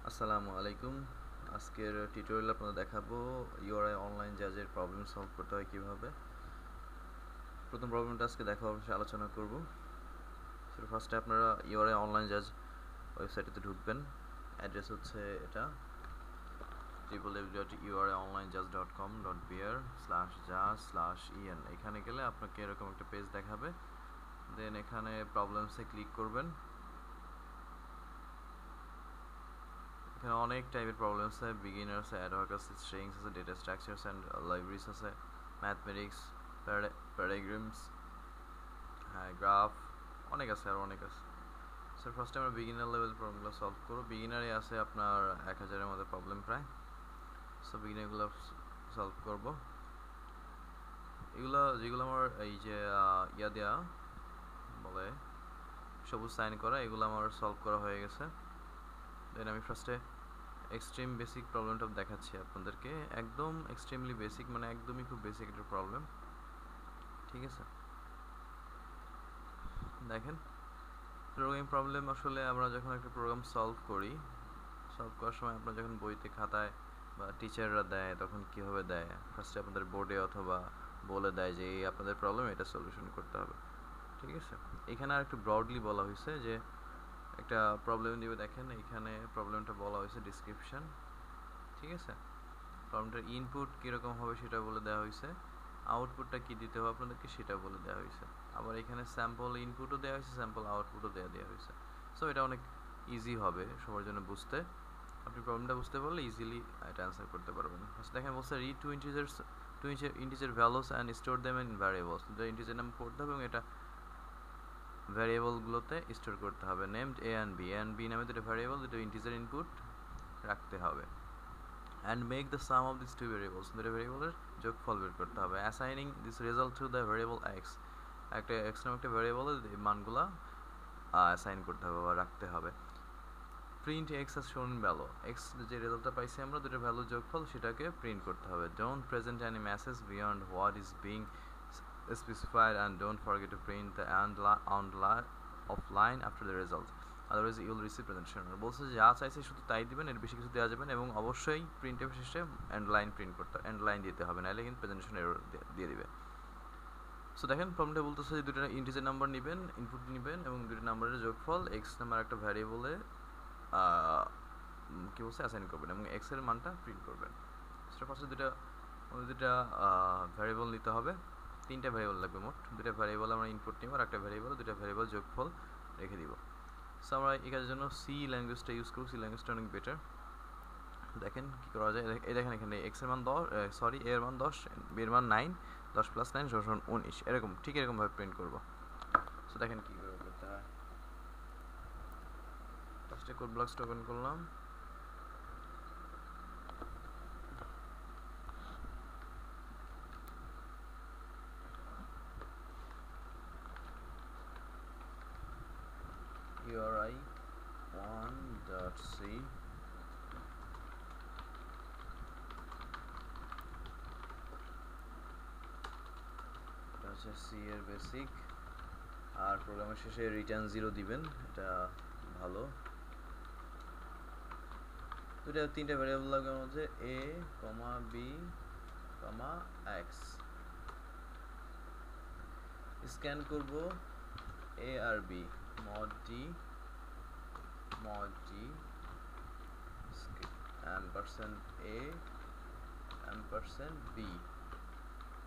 আসসালামু আলাইকুম। আজকের টিউটোরিয়ালে আপনাদের দেখাবো ইউআরআই অনলাইন জাজের প্রবলেম সলভ করতে হয় কিভাবে। প্রথম প্রবলেমটা আজকে আলোচনা করব। সেটা ফার্স্টে আপনারা ইউআরআই অনলাইন জাজ ওয়েবসাইটে ঢুকবেন। অ্যাড্রেস হচ্ছে এটা www.uronlinejudge.com.br/judge/en। এখানে গেলে আপনাকে এরকম একটা পেজ দেখাবে। দেন এখানে প্রবলেমসে ক্লিক করবেন। এখানে অনেক টাইপের প্রবলেম আছে, বিগিনার আছে, অ্যাডহক আছে, স্ট্রিংস আছে, ডেটা স্ট্রাকচারস অ্যান্ড লাইব্রেরিজ আছে, ম্যাথমেটিক্স, প্যারাগ্রামস, হ্যাঁ গ্রাফ, অনেক আছে, আর অনেক আছে। স্যার ফার্স্টে আমরা বিগিনার লেভেল প্রবলেমগুলো সলভ করবো। বিগিনারে আছে আপনার 1000-এর মধ্যে প্রবলেম প্রায়। সো বিগিনারগুলো সলভ করবো। এগুলো যেগুলো আমার এই যে দেওয়া বলে সবুজ সাইন করা, এগুলো আমার সলভ করা হয়ে গেছে। দেন আমি ফার্স্টে এক্সট্রিম বেসিক প্রবলেমটা দেখাচ্ছি আপনাদেরকে। একদম এক্সট্রিমলি বেসিক, মানে একদমই খুব বেসিক একটা প্রবলেম। ঠিক আছে, দেখেন প্রোগ্রামিং প্রবলেম আসলে আমরা যখন একটা প্রোগ্রাম সলভ করার সময় আপনারা যখন বইতে খাতায় বা টিচাররা দেয় তখন কীভাবে দেয়, ফার্স্টে আপনাদের বোর্ডে অথবা বলে দেয় যে এই আপনাদের প্রবলেম, এটা সলিউশন করতে হবে। ঠিক আছে, এখানে আর একটু ব্রডলি বলা হয়েছে যে একটা প্রবলেম দিবে। দেখেন এখানে প্রবলেমটা বলা হয়েছে ডিসক্রিপশন। ঠিক আছে, প্রবলেমটার ইনপুট কীরকম হবে সেটা বলে দেওয়া হয়েছে, আউটপুটটা কী দিতে হবে আপনাদেরকে সেটা বলে দেওয়া হয়েছে। আবার এখানে স্যাম্পল ইনপুটও দেওয়া হয়েছে, স্যাম্পল আউটপুটও দেওয়া হয়েছে। সো এটা অনেক ইজি হবে সবার জন্য বুঝতে। আপনি প্রবলেমটা বুঝতে পারলে ইজিলি এটা অ্যান্সার করতে পারবেন। ফার্স্ট দেখেন বলছে read two integer values and store them in variables. দুটো ইন্টিজার নাম পড়তে হবে এবং এটা ভ্যারিয়েবলগুলোতে স্টোর করতে হবে। নেমড এ অ্যান্ড বি নামে দুটো ভ্যারিয়েবল, দুটো ইন্টিজার ইনপুট রাখতে হবে। and make the sum of these two variables, দুটো ভ্যারিয়েবলের যোগফল বের করতে হবে। assigning this result to the variable x, একটা x নামে একটা ভ্যারিয়েবলের মানগুলা অ্যাসাইন করতে হবে বা রাখতে হবে। Print x as shown in below, x যে রেজাল্টটা পাইছি আমরা দুটো ভ্যালুর যোগফল সেটাকে প্রিন্ট করতে হবে। don't present any message beyond what is being specified and don't forget to print the end of line after the result, otherwise you'll receive presentation error. বলছে যা চাইছে শুধু তাই দিবেন, এর বেশি কিছু দেওয়া যাবে না, এবং অবশ্যই প্রিন্টের শেষে এন্ড লাইন দিতে হবে, নাহলে কিন্তু প্রেজেন্টেশন এরর দিয়ে দিবে। সো দেখেন প্রবলেমটা বলতেছে যে দুটো ইন্টিজার নাম্বার নেবেন, ইনপুট নেবেন এবং দুটো নাম্বারের যোগফল এক্স নাম্বার একটা ভ্যারিয়েবলে কী বলছে অ্যাসাইন করবেন এবং এক্স এর মানটা প্রিন্ট করবেন। সেটা ফার্স্টে দুটা ভ্যারিয়েবল নিতে হবে, তিনটা ভ্যারিয়েবল লাগবে মোট। দুটা ভ্যারিয়েবল আমরা ইনপুট নিব আর একটা ভ্যারিয়েবল, দুটা ভ্যারিয়েবল যোগফল রেখে দিব। সো আমরা এই কাজের জন্য সি ল্যাঙ্গুয়েজটা ইউজ করব। সি ল্যাঙ্গুয়েজটা অনেক বেটার। দেখেন কী করা যায়। এই দেখেন এখানে এক্স এর মান 10, সরি এর মান 10, বি এর মান 9, 10 + 9 = 19, এরকম ঠিক এরকমভাবে প্রিন্ট করব। সো দেখেন কীভাবে করতে হয়। ফার্স্টে কোড ব্লকসটা ওপেন করলাম। URI 1.c এটা হচ্ছে সি এর বেসিক। আর প্রোগ্রামের শেষে রিটার্ন 0 দিবেন, এটা ভালো। তিনটা ভ্যারিয়েবল লাগবে আমাদের মধ্যে, a, b, x। স্ক্যান করব a আর b, mod d %a %b।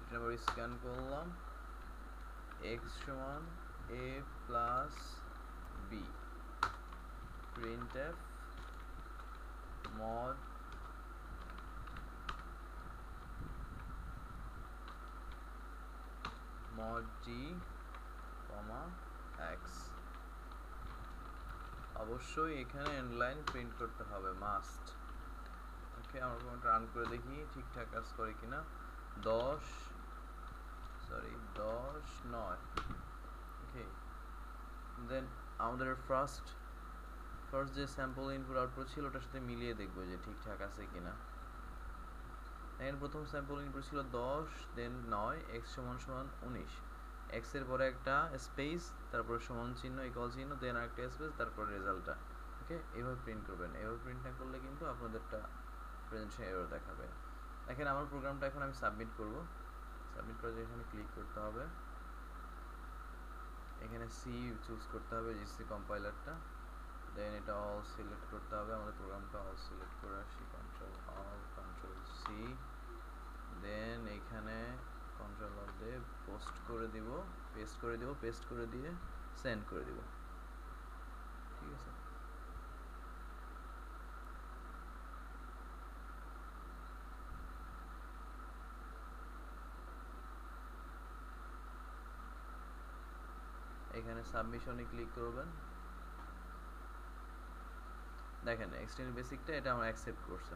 এটা আবার স্ক্যান করলাম x সমান a plus b, printf mod d, x। অবশ্যই এখানে এন্ড লাইন প্রিন্ট করতে হবে, মাস্ট। ওকে, আমরা প্রোগ্রামটা রান করে দেখি ঠিকঠাক কাজ করে কিনা। 10 9। ওকে, দেন আমাদের ফার্স্ট যে স্যাম্পল ইনপুট আউটপুট ছিল ওটার সাথে মিলিয়ে দেখবো যে ঠিকঠাক আছে কিনা। দেখেন প্রথম স্যাম্পল ইনপুট ছিল 10, দেন 9, এক্স সমান 19, এক্স এর পরে একটা স্পেস, তারপরে সমান চিহ্ন ইকুয়াল চিহ্ন, দেন আরেকটা স্পেস, তারপরে রেজাল্টটা। প্রোগ্রামটাকে এইভাবে প্রিন্ট করবেন। এইভাবে প্রিন্ট না করলে কিন্তু আপনাদেরটা প্রেজেন্টেশন এরর দেখাবে। দেখেন আমার প্রোগ্রামটা এখন আমি সাবমিট করব। সাবমিট করার জন্য এখানে ক্লিক করতে হবে, এখানে সি চুজ করতে হবে, জিসি কম্পাইলারটা, দেন এটা অল সিলেক্ট করতে হবে, আমাদের প্রোগ্রামটা অল সিলেক্ট করে আসি, কন্ট্রোল অল কন্ট্রোল সি, দেন এখানে কন্ট্রোল অল দিয়ে পোস্ট করে দিব, পেস্ট করে দিব, পেস্ট করে দিয়ে সেন্ড করে দিব। ঠিক আছে, এখানে সাবমিশনে ক্লিক করবেন। দেখেন এক্সটেন্ড বেসিকটা এটা আমরা অ্যাকসেপ্ট করছে।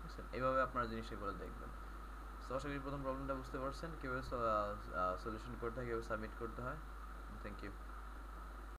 বুঝছেন, এইভাবে আপনারা জিনিসটা করে দেখবেন। সো আশা করি প্রথম প্রবলেমটা বুঝতে পারছেন, কীভাবে সলিউশন করতে হয়, কীভাবে সাবমিট করতে হয়। Thank you.